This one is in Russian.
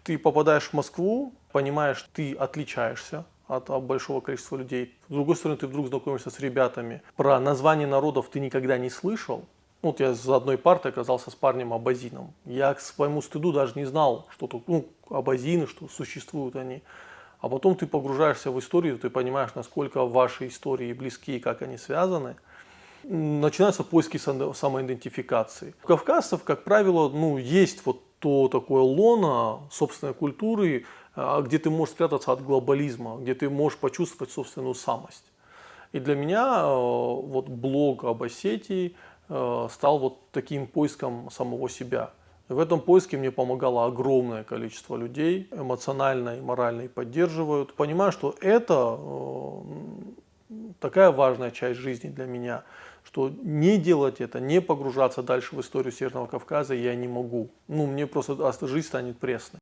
Ты попадаешь в Москву, понимаешь, ты отличаешься от большого количества людей. С другой стороны, ты вдруг знакомишься с ребятами. Про названия народов ты никогда не слышал. Вот я за одной партой оказался с парнем абазином. Я к своему стыду даже не знал, что тут, абазины, что существуют они. А потом ты погружаешься в историю, ты понимаешь, насколько ваши истории близки и как они связаны. Начинаются поиски самоидентификации. У кавказцев, как правило, есть вот то такое лоно собственной культуры, где ты можешь спрятаться от глобализма, где ты можешь почувствовать собственную самость. И для меня вот блог об Осетии стал вот таким поиском самого себя. И в этом поиске мне помогало огромное количество людей, эмоционально и морально поддерживают. Понимаю, что это такая важная часть жизни для меня, что не делать это, не погружаться дальше в историю Северного Кавказа я не могу. Мне просто жизнь станет пресной.